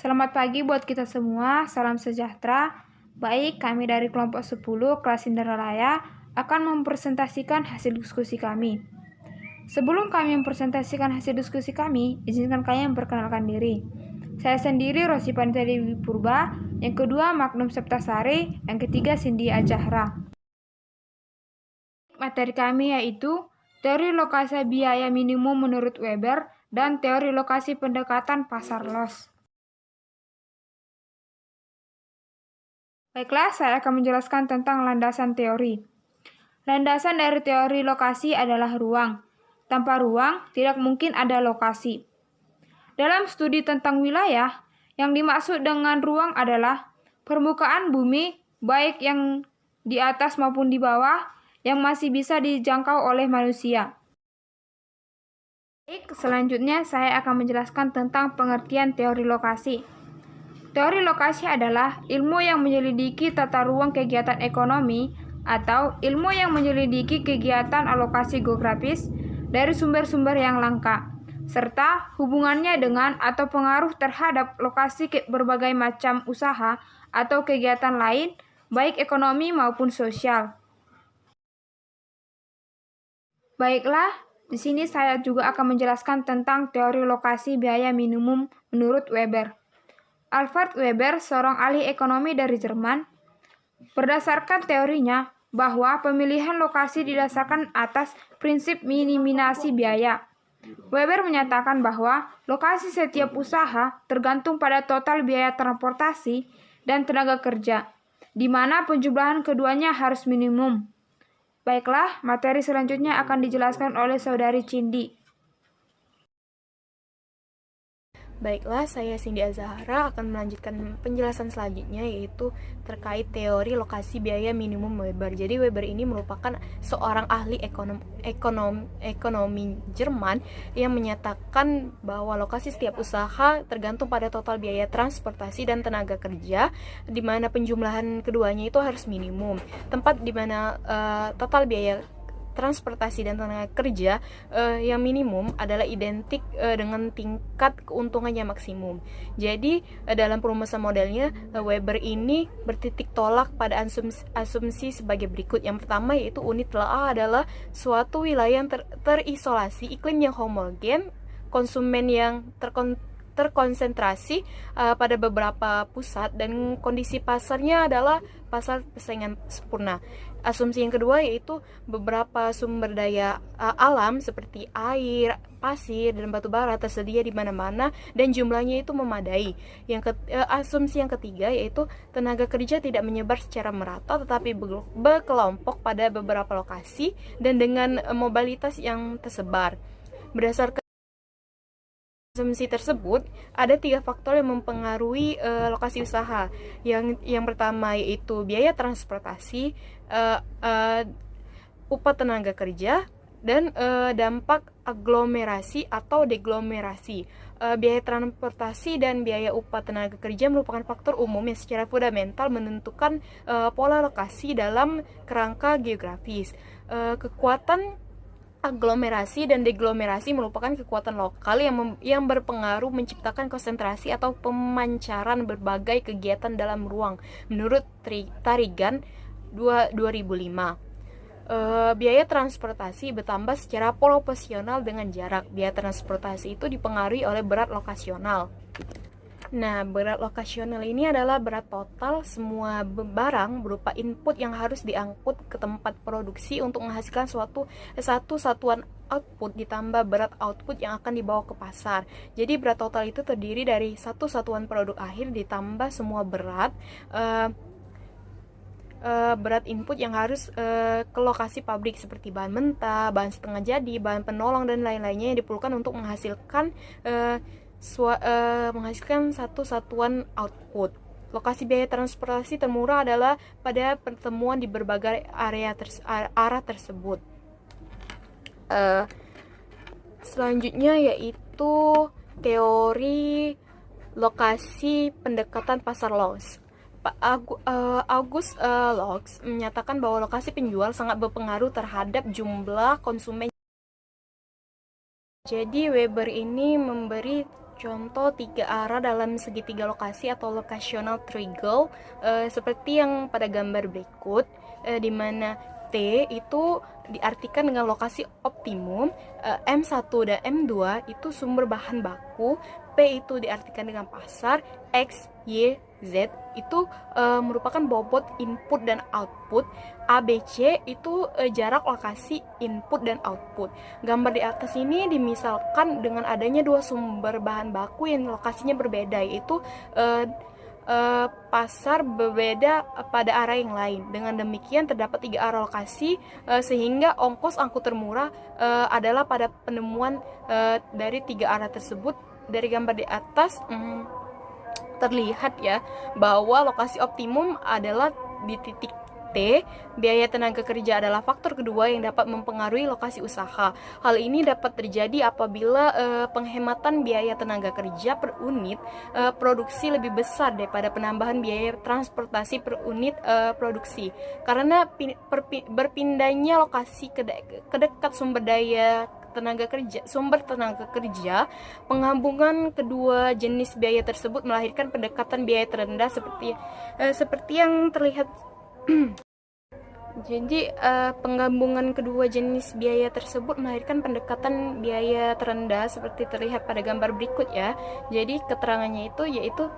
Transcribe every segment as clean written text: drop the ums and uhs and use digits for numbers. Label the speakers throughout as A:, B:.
A: Selamat pagi buat kita semua, salam sejahtera. Baik, kami dari kelompok 10 kelas Indralaya akan mempresentasikan hasil diskusi kami. Sebelum kami mempresentasikan hasil diskusi kami, izinkan kami memperkenalkan diri. Saya sendiri Rosi Panita Dewi Purba, yang kedua Magnum Septasari, yang ketiga Cindy Ajahra. Materi kami yaitu teori lokasi biaya minimum menurut Weber dan teori lokasi pendekatan pasar loss. Baiklah, saya akan menjelaskan tentang landasan teori. Landasan dari teori lokasi adalah ruang. Tanpa ruang, tidak mungkin ada lokasi. Dalam studi tentang wilayah, yang dimaksud dengan ruang adalah permukaan bumi, baik yang di atas maupun di bawah, yang masih bisa dijangkau oleh manusia. Baik, selanjutnya saya akan menjelaskan tentang pengertian teori lokasi. Teori lokasi adalah ilmu yang menyelidiki tata ruang kegiatan ekonomi atau ilmu yang menyelidiki kegiatan alokasi geografis dari sumber-sumber yang langka, serta hubungannya dengan atau pengaruh terhadap lokasi berbagai macam usaha atau kegiatan lain, baik ekonomi maupun sosial. Baiklah, di sini saya juga akan menjelaskan tentang teori lokasi biaya minimum menurut Weber. Alfred Weber, seorang ahli ekonomi dari Jerman, berdasarkan teorinya bahwa pemilihan lokasi didasarkan atas prinsip minimasi biaya. Weber menyatakan bahwa lokasi setiap usaha tergantung pada total biaya transportasi dan tenaga kerja, di mana penjumlahan keduanya harus minimum. Baiklah, materi selanjutnya akan dijelaskan oleh Saudari Cindy.
B: Baiklah, saya Cindy Azahra akan melanjutkan penjelasan selanjutnya, yaitu terkait teori lokasi biaya minimum Weber. Jadi Weber ini merupakan seorang ahli ekonomi Jerman yang menyatakan bahwa lokasi setiap usaha tergantung pada total biaya transportasi dan tenaga kerja, di mana penjumlahan keduanya itu harus minimum. Tempat di mana total biaya transportasi dan tenaga kerja yang minimum adalah identik dengan tingkat keuntungannya maksimum. Jadi dalam perumusan modelnya, Weber ini bertitik tolak pada asumsi sebagai berikut. Yang pertama yaitu unit telaah adalah suatu wilayah yang terisolasi, iklim yang homogen, konsumen yang terkonsentrasi pada beberapa pusat, dan kondisi pasarnya adalah pasar persaingan sempurna. Asumsi yang kedua yaitu beberapa sumber daya alam seperti air, pasir, dan batu bara tersedia di mana-mana dan jumlahnya itu memadai. Asumsi yang ketiga yaitu tenaga kerja tidak menyebar secara merata tetapi berkelompok pada beberapa lokasi dan dengan mobilitas yang tersebar. Berdasarkan asumsi tersebut, ada 3 faktor yang mempengaruhi lokasi usaha. Yang pertama yaitu biaya transportasi, upah tenaga kerja, dan dampak aglomerasi atau deglomerasi. Biaya transportasi dan biaya upah tenaga kerja merupakan faktor umum yang secara fundamental menentukan pola lokasi dalam kerangka geografis. Kekuatan aglomerasi dan deglomerasi merupakan kekuatan lokal yang berpengaruh menciptakan konsentrasi atau pemancaran berbagai kegiatan dalam ruang, menurut Tarigan 2005. Biaya transportasi bertambah secara proporsional dengan jarak. Biaya transportasi itu dipengaruhi oleh berat lokasional. Nah, berat lokasional ini adalah berat total semua barang berupa input yang harus diangkut ke tempat produksi untuk menghasilkan satu satuan output ditambah berat output yang akan dibawa ke pasar. Jadi berat total itu terdiri dari satu satuan produk akhir ditambah semua berat input yang harus ke lokasi pabrik seperti bahan mentah, bahan setengah jadi, bahan penolong, dan lain-lainnya yang diperlukan untuk menghasilkan satu satuan output. Lokasi biaya transportasi termurah adalah pada pertemuan di berbagai arah tersebut. Selanjutnya yaitu teori lokasi pendekatan pasar loss. August Locke menyatakan bahwa lokasi penjual sangat berpengaruh terhadap jumlah konsumen. Jadi Weber ini memberi contoh tiga arah dalam segitiga lokasi atau locational triangle, seperti yang pada gambar berikut, di mana T itu diartikan dengan lokasi optimum, M1 dan M2 itu sumber bahan baku, P itu diartikan dengan pasar, X, Y, Z itu merupakan bobot input dan output, ABC itu jarak lokasi input dan output. Gambar di atas ini dimisalkan dengan adanya dua sumber bahan baku yang lokasinya berbeda, yaitu pasar berbeda pada arah yang lain. Dengan demikian terdapat tiga arah lokasi, sehingga ongkos angkut termurah adalah pada penemuan dari tiga arah tersebut. Dari gambar di atas terlihat ya bahwa lokasi optimum adalah di titik T. Biaya tenaga kerja adalah faktor kedua yang dapat mempengaruhi lokasi usaha. Hal ini dapat terjadi apabila penghematan biaya tenaga kerja per unit produksi lebih besar daripada penambahan biaya transportasi per unit produksi. Karena berpindahnya lokasi ke dekat sumber tenaga kerja, penggabungan kedua jenis biaya tersebut melahirkan pendekatan biaya terendah seperti yang terlihat. Jadi penggabungan kedua jenis biaya tersebut melahirkan pendekatan biaya terendah seperti terlihat pada gambar berikut ya. Jadi keterangannya itu yaitu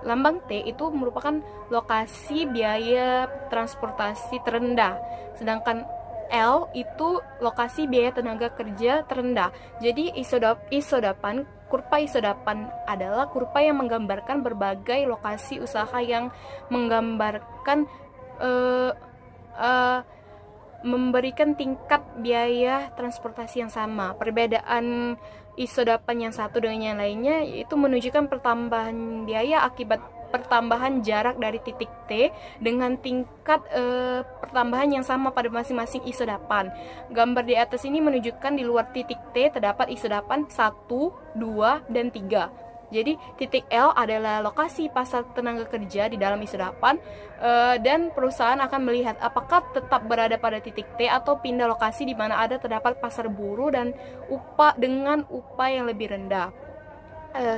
B: lambang T itu merupakan lokasi biaya transportasi terendah, sedangkan L itu lokasi biaya tenaga kerja terendah. Jadi kurva isodapan adalah kurva yang menggambarkan berbagai lokasi usaha yang menggambarkan memberikan tingkat biaya transportasi yang sama. Perbedaan isodapan yang satu dengan yang lainnya yaitu menunjukkan pertambahan biaya akibat pertambahan jarak dari titik T dengan tingkat pertambahan yang sama pada masing-masing isodapan. Gambar di atas ini menunjukkan di luar titik T terdapat isodapan 1, 2, dan 3. Jadi titik L adalah lokasi pasar tenaga kerja di dalam isodapan, dan perusahaan akan melihat apakah tetap berada pada titik T atau pindah lokasi di mana ada terdapat pasar buruh dan upah dengan upah yang lebih rendah.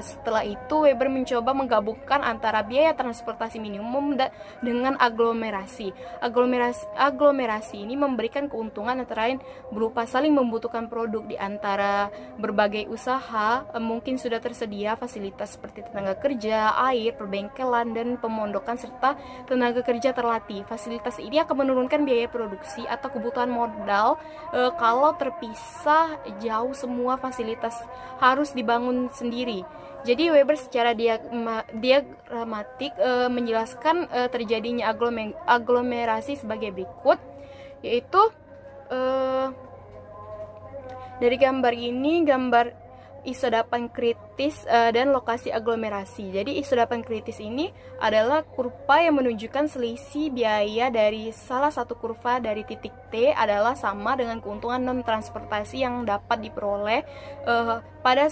B: Setelah itu Weber mencoba menggabungkan antara biaya transportasi minimum dengan aglomerasi. Aglomerasi ini memberikan keuntungan antara lain berupa saling membutuhkan produk di antara berbagai usaha. Mungkin sudah tersedia fasilitas seperti tenaga kerja, air, perbengkelan, dan pemondokan serta tenaga kerja terlatih. Fasilitas ini akan menurunkan biaya produksi atau kebutuhan modal. Kalau terpisah jauh, semua fasilitas harus dibangun sendiri. Jadi Weber secara diagramatik menjelaskan terjadinya aglomerasi sebagai berikut, yaitu dari gambar ini, gambar isodapan kritis dan lokasi aglomerasi. Jadi isodapan kritis ini adalah kurva yang menunjukkan selisih biaya dari salah satu kurva dari titik T adalah sama dengan keuntungan non transportasi yang dapat diperoleh pada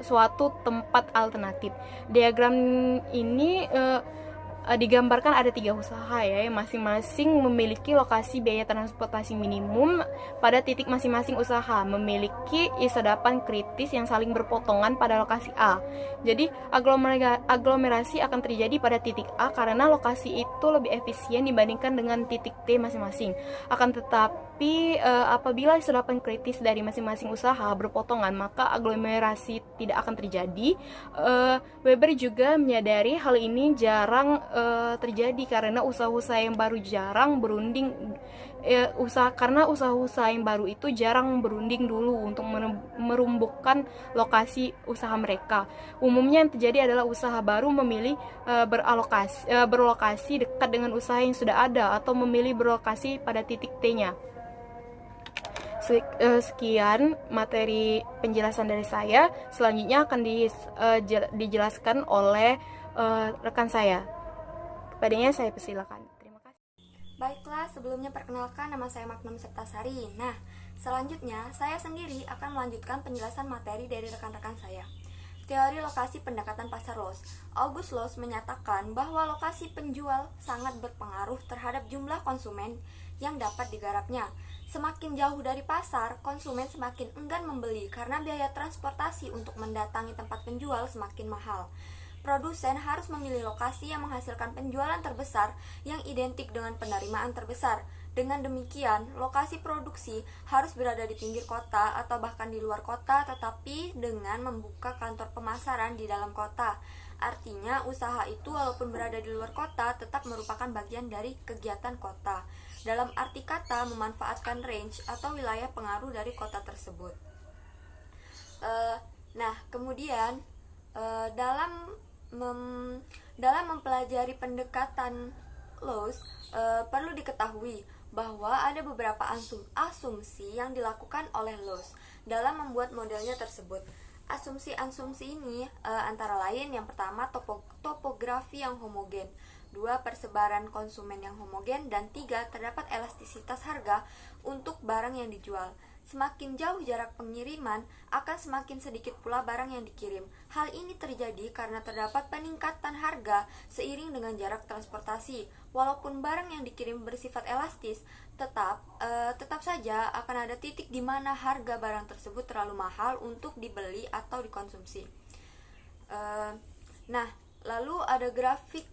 B: suatu tempat alternatif. Diagram ini digambarkan ada 3 usaha ya, yang masing-masing memiliki lokasi biaya transportasi minimum pada titik masing-masing usaha, memiliki isodapan kritis yang saling berpotongan pada lokasi A. Jadi aglomerasi akan terjadi pada titik A karena lokasi itu lebih efisien dibandingkan dengan titik T masing-masing. Akan tetapi apabila isodapan kritis dari masing-masing usaha berpotongan, maka aglomerasi tidak akan terjadi. Weber juga menyadari hal ini jarang terjadi karena usaha-usaha yang baru jarang berunding karena usaha-usaha yang baru itu jarang berunding dulu untuk merumbuhkan lokasi usaha mereka. Umumnya yang terjadi adalah usaha baru memilih berlokasi dekat dengan usaha yang sudah ada atau memilih berlokasi pada titik T-nya. Sekian materi penjelasan dari saya. Selanjutnya akan dijelaskan oleh rekan saya. Kepadanya saya persilakan. Terima kasih.
C: Baiklah, sebelumnya perkenalkan, nama saya Magnum Septasari. Nah, selanjutnya saya sendiri akan melanjutkan penjelasan materi dari rekan-rekan saya. Teori lokasi pendekatan pasar Loss. August Loss menyatakan bahwa lokasi penjual sangat berpengaruh terhadap jumlah konsumen yang dapat digarapnya. Semakin jauh dari pasar, konsumen semakin enggan membeli karena biaya transportasi untuk mendatangi tempat penjual semakin mahal. Produsen harus memilih lokasi yang menghasilkan penjualan terbesar yang identik dengan penerimaan terbesar. Dengan demikian, lokasi produksi harus berada di pinggir kota atau bahkan di luar kota, tetapi dengan membuka kantor pemasaran di dalam kota. Artinya, usaha itu walaupun berada di luar kota tetap merupakan bagian dari kegiatan kota. Dalam arti kata, memanfaatkan range atau wilayah pengaruh dari kota tersebut. Kemudian dalam mempelajari pendekatan Loss, perlu diketahui bahwa ada beberapa asumsi yang dilakukan oleh Loss dalam membuat modelnya tersebut. Asumsi-asumsi ini antara lain yang pertama topografi yang homogen, 2 persebaran konsumen yang homogen, dan 3 terdapat elastisitas harga untuk barang yang dijual. Semakin jauh jarak pengiriman, akan semakin sedikit pula barang yang dikirim. Hal ini terjadi karena terdapat peningkatan harga seiring dengan jarak transportasi. Walaupun barang yang dikirim bersifat elastis, tetap saja akan ada titik di mana harga barang tersebut terlalu mahal untuk dibeli atau dikonsumsi. Lalu ada grafik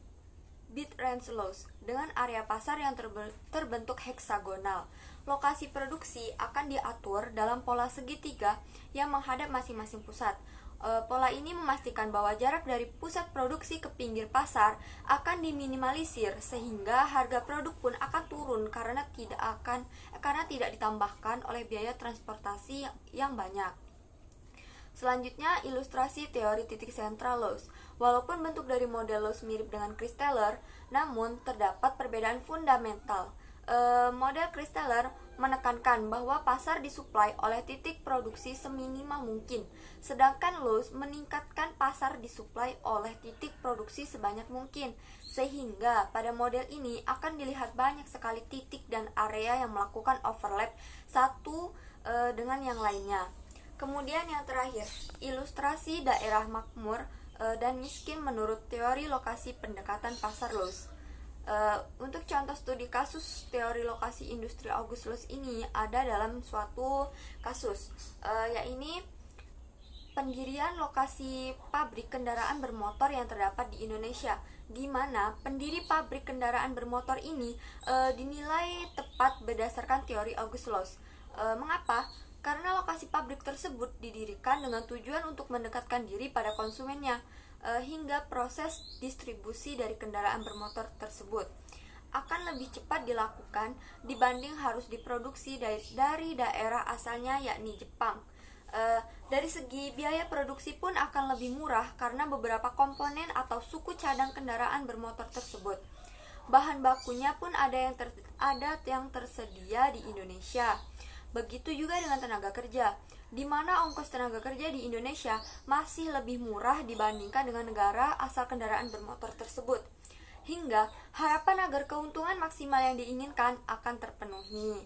C: bid range loss dengan area pasar yang terbentuk heksagonal. Lokasi produksi akan diatur dalam pola segitiga yang menghadap masing-masing pusat. Pola ini memastikan bahwa jarak dari pusat produksi ke pinggir pasar akan diminimalisir sehingga harga produk pun akan turun karena tidak ditambahkan oleh biaya transportasi yang banyak. Selanjutnya, ilustrasi teori titik sentral loss. Walaupun bentuk dari model loss mirip dengan Christaller, namun terdapat perbedaan fundamental. Model Christaller menekankan bahwa pasar disuplai oleh titik produksi seminimal mungkin, sedangkan Loss meningkatkan pasar disuplai oleh titik produksi sebanyak mungkin, sehingga pada model ini akan dilihat banyak sekali titik dan area yang melakukan overlap satu dengan yang lainnya. Kemudian yang terakhir, ilustrasi daerah makmur dan miskin menurut teori lokasi pendekatan pasar Loss. Untuk contoh studi kasus teori lokasi industri August Loss ini ada dalam suatu kasus, yaitu pendirian lokasi pabrik kendaraan bermotor yang terdapat di Indonesia, di mana pendiri pabrik kendaraan bermotor ini dinilai tepat berdasarkan teori August Loss. Mengapa? Karena lokasi pabrik tersebut didirikan dengan tujuan untuk mendekatkan diri pada konsumennya, hingga proses distribusi dari kendaraan bermotor tersebut akan lebih cepat dilakukan dibanding harus diproduksi dari daerah asalnya, yakni Jepang. Dari segi biaya produksi pun akan lebih murah karena beberapa komponen atau suku cadang kendaraan bermotor tersebut. Bahan bakunya pun ada yang tersedia di Indonesia. Begitu juga dengan tenaga kerja, di mana ongkos tenaga kerja di Indonesia masih lebih murah dibandingkan dengan negara asal kendaraan bermotor tersebut, hingga harapan agar keuntungan maksimal yang diinginkan akan terpenuhi.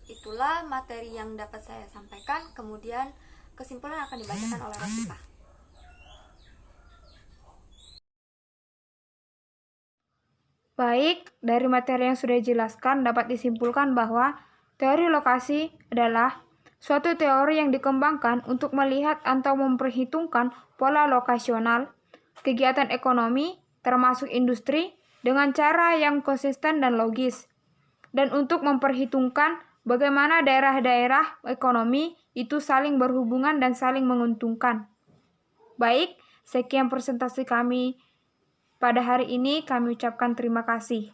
C: Itulah materi yang dapat saya sampaikan, kemudian kesimpulan akan dibacakan oleh Rosita.
A: Baik, dari materi yang sudah dijelaskan dapat disimpulkan bahwa teori lokasi adalah suatu teori yang dikembangkan untuk melihat atau memperhitungkan pola lokasional, kegiatan ekonomi, termasuk industri, dengan cara yang konsisten dan logis, dan untuk memperhitungkan bagaimana daerah-daerah ekonomi itu saling berhubungan dan saling menguntungkan. Baik, sekian presentasi kami pada hari ini. Kami ucapkan terima kasih.